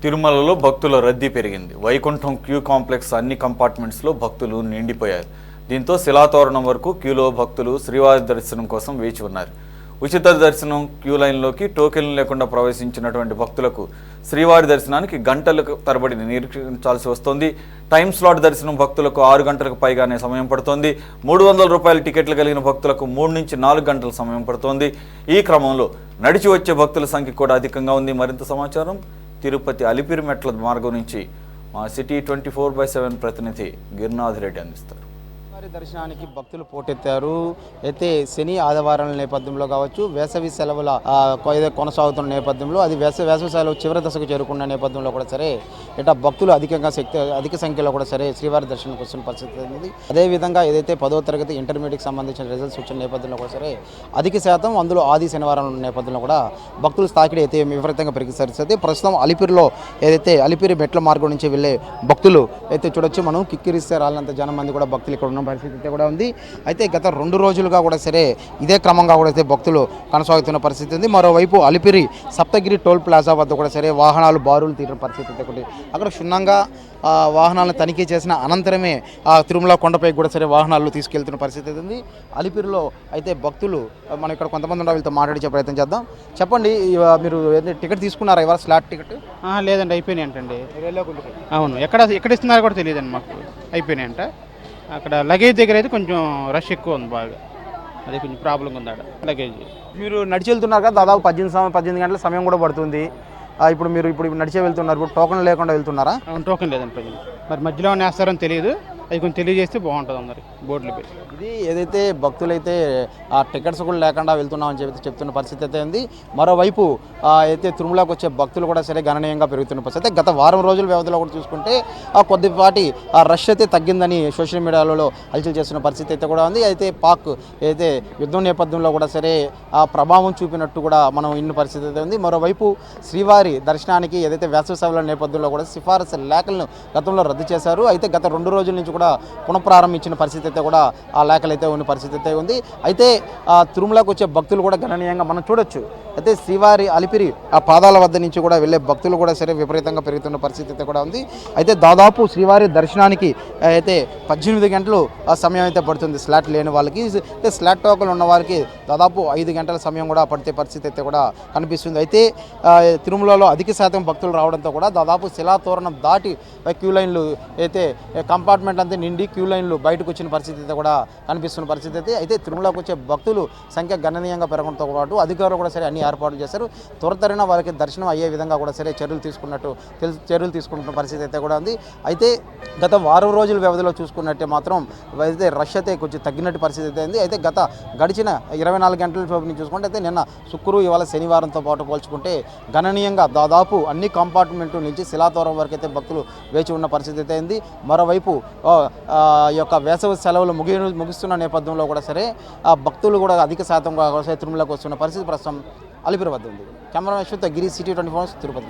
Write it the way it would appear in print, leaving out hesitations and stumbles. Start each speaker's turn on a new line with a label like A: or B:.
A: తిరుమలలో భక్తుల రద్దీ పెరిగింది. వైకుంఠం క్యూ కాంప్లెక్స్ అన్ని కంపార్ట్మెంట్స్లో భక్తులు నిండిపోయారు. దీంతో శిలాతోరణం వరకు క్యూలో భక్తులు శ్రీవారి దర్శనం కోసం వేచి ఉన్నారు. ఉచిత దర్శనం క్యూ లైన్లోకి టోకెన్లు లేకుండా ప్రవేశించినటువంటి భక్తులకు శ్రీవారి దర్శనానికి గంటలకు తరబడి నిరీక్షించాల్సి వస్తోంది. టైం స్లాట్ దర్శనం భక్తులకు 6 గంటలకు పైగానే సమయం పడుతోంది. 300 రూపాయల టికెట్లు కలిగిన భక్తులకు 3 నుంచి 4 గంటల సమయం పడుతోంది. ఈ క్రమంలో నడిచి వచ్చే భక్తుల సంఖ్య కూడా అధికంగా ఉంది. మరింత సమాచారం తిరుపతి అలిపిరి మెట్ల మార్గం నుంచి మా సిటీ 24/7 ప్రతినిధి గిరినాథ్ రెడ్డి అందిస్తారు.
B: దర్శనానికి భక్తులు పోటెత్తారు. అయితే శని ఆదివారాల నేపథ్యంలో కావచ్చు, వేసవి సెలవుల కొనసాగుతున్న నేపథ్యంలో అది వేసవి సెలవు చివరి దశకు చేరుకున్న నేపథ్యంలో కూడా సరే ఇట్లా భక్తులు అధిక సంఖ్యలో కూడా సరే శ్రీవారి దర్శనం వస్తున్న పరిస్థితి ఉంది. అదేవిధంగా ఏదైతే 10వ తరగతి ఇంటర్మీడియట్కి సంబంధించిన రిజల్ట్స్ వచ్చిన నేపథ్యంలో కూడా సరే అధిక శాతం అందులో ఆది శనివారం ఉన్న నేపథ్యంలో కూడా భక్తుల స్థాయికి అయితే విపరీతంగా పెరిగే పరిస్థితి. ప్రస్తుతం అలిపిరిలో ఏదైతే అలిపిరి మెట్ల మార్గం నుంచి వెళ్ళే భక్తులు అయితే చూడొచ్చు, మనం కిక్కిరిస్తే రాళ్ళంత జనం మంది కూడా భక్తులు ఇక్కడ ఉన్న పరిస్థితి అయితే కూడా ఉంది. అయితే గత 2 రోజులుగా కూడా సరే ఇదే క్రమంగా కూడా అయితే భక్తులు కొనసాగుతున్న పరిస్థితి ఉంది. మరోవైపు అలిపిరి సప్తగిరి టోల్ ప్లాజా వద్ద కూడా సరే వాహనాలు బారులు తీరిన పరిస్థితి అయితే ఒకటి. అక్కడ క్షుణ్ణంగా వాహనాలను తనిఖీ చేసిన అనంతరమే తిరుమల కొండపై కూడా సరే వాహనాలు తీసుకెళ్తున్న పరిస్థితి ఉంది. అలిపిరిలో అయితే భక్తులు మనం ఇక్కడ కొంతమంది ఉన్న వీళ్ళతో మాట్లాడించే ప్రయత్నం చేద్దాం. చెప్పండి, మీరు టికెట్ తీసుకున్నారా? ఇవాళ స్లాట్ టికెట్?
C: లేదండి, అయిపోయినాయి అంటండి. అవును, ఎక్కడ ఇస్తున్నారో కూడా తెలియదండి మాకు. అయిపోయినాయి అంట. అక్కడ లగేజ్ దగ్గర అయితే కొంచెం రష్ ఎక్కువ ఉంది, బాగా అది కొంచెం ప్రాబ్లం ఉంది అక్కడ లగేజ్.
B: మీరు నడిచి వెళ్తున్నారు కదా, దాదాపు 18 గంటల సమయం కూడా పడుతుంది. ఇప్పుడు నడిచే వెళ్తున్నారు, ఇప్పుడు టోకెన్ లేకుండా వెళ్తున్నారా?
C: అవును, టోకెన్ లేదండి. మరి మధ్యలో వేస్తారని తెలియదు, అది కొంచెం తెలియజేస్తే బాగుంటుంది అందరి బోర్డులు పెట్టి.
B: ఇది ఏదైతే భక్తులైతే ఆ టికెట్స్ కూడా లేకుండా వెళ్తున్నామని చెప్తున్న పరిస్థితి అయితే ఉంది. మరోవైపు అయితే తిరుమలకు వచ్చే భక్తులు కూడా సరే గణనీయంగా పెరుగుతున్న పరిస్థితి. గత వారం రోజుల వ్యవధిలో కూడా చూసుకుంటే కొద్దిపాటి రష్ అయితే తగ్గిందని సోషల్ మీడియాలో హల్చల్ చేస్తున్న పరిస్థితి అయితే కూడా ఉంది. అయితే పాక్ అయితే యుద్ధం నేపథ్యంలో కూడా సరే ఆ ప్రభావం చూపినట్టు కూడా మనం ఇన్న పరిస్థితి అయితే ఉంది. మరోవైపు శ్రీవారి దర్శనానికి ఏదైతే వేసవి సెలవుల నేపథ్యంలో కూడా సిఫారసు లేఖలను గతంలో రద్దు చేశారు. అయితే గత 2 రోజుల నుంచి కూడా పునఃప్రారంభించిన పరిస్థితి అయితే కూడా ఆ లేఖలు అయితే ఉన్న పరిస్థితి అయితే ఉంది. అయితే తిరుమలకు వచ్చే భక్తులు కూడా గణనీయంగా మనం చూడొచ్చు. అయితే శ్రీవారి అలిపిరి ఆ పాదాల వద్ద నుంచి కూడా వెళ్ళే భక్తులు కూడా సరే విపరీతంగా పెరుగుతున్న పరిస్థితి అయితే కూడా ఉంది. అయితే దాదాపు శ్రీవారి దర్శనానికి అయితే 18 గంటలు సమయం అయితే పడుతుంది స్లాట్ లేని వాళ్ళకి. అయితే స్లాట్ టోకెన్ ఉన్న వారికి దాదాపు 5 గంటల సమయం కూడా పడితే పరిస్థితి అయితే కూడా కనిపిస్తుంది. అయితే తిరుమలలో అధిక శాతం భక్తులు రావడంతో కూడా దాదాపు శిలాతోరణం దాటి క్యూ లైన్లు అయితే కంపార్ట్మెంట్ అంతా నిండి క్యూ లైన్లు బయటకు వచ్చిన పరిస్థితి అయితే కూడా కనిపిస్తున్న పరిస్థితి అయితే తిరుమలకు వచ్చే భక్తులు సంఖ్య గణనీయంగా పెరగడంతో పాటు అధికారులు కూడా సరే అన్ని ఏర్పాట్లు చేశారు. త్వరతరిన వారికి దర్శనం అయ్యే విధంగా కూడా సరే చర్యలు తీసుకుంటున్న పరిస్థితి అయితే కూడా ఉంది. అయితే గత వారం రోజుల వ్యవధిలో చూసుకున్నట్టే మాత్రం అయితే రష్ అయితే కొంచెం తగ్గినట్టు పరిస్థితి అయితే ఉంది. అయితే గడిచిన 24 గంటల నుంచి చూసుకుంటే అయితే నిన్న శుక్రవారం ఇవాళ శనివారంతో పాటు పోల్చుకుంటే గణనీయంగా దాదాపు అన్ని కంపార్ట్మెంట్ల నుంచి శిలాతోరణం వరకు అయితే భక్తులు వేచి ఉన్న పరిస్థితి అయితే ఉంది. మరోవైపు ఈ యొక్క వేసవి సెలవులు ముగిస్తున్న నేపథ్యంలో కూడా సరే ఆ భక్తులు కూడా అధిక శాతంగా తిరుమలకు వస్తున్న పరిస్థితి ప్రస్తుతం అలిపిరి వద్ద ఉంది. కెమెరా గిరి సిటీ 24 తిరుపతి.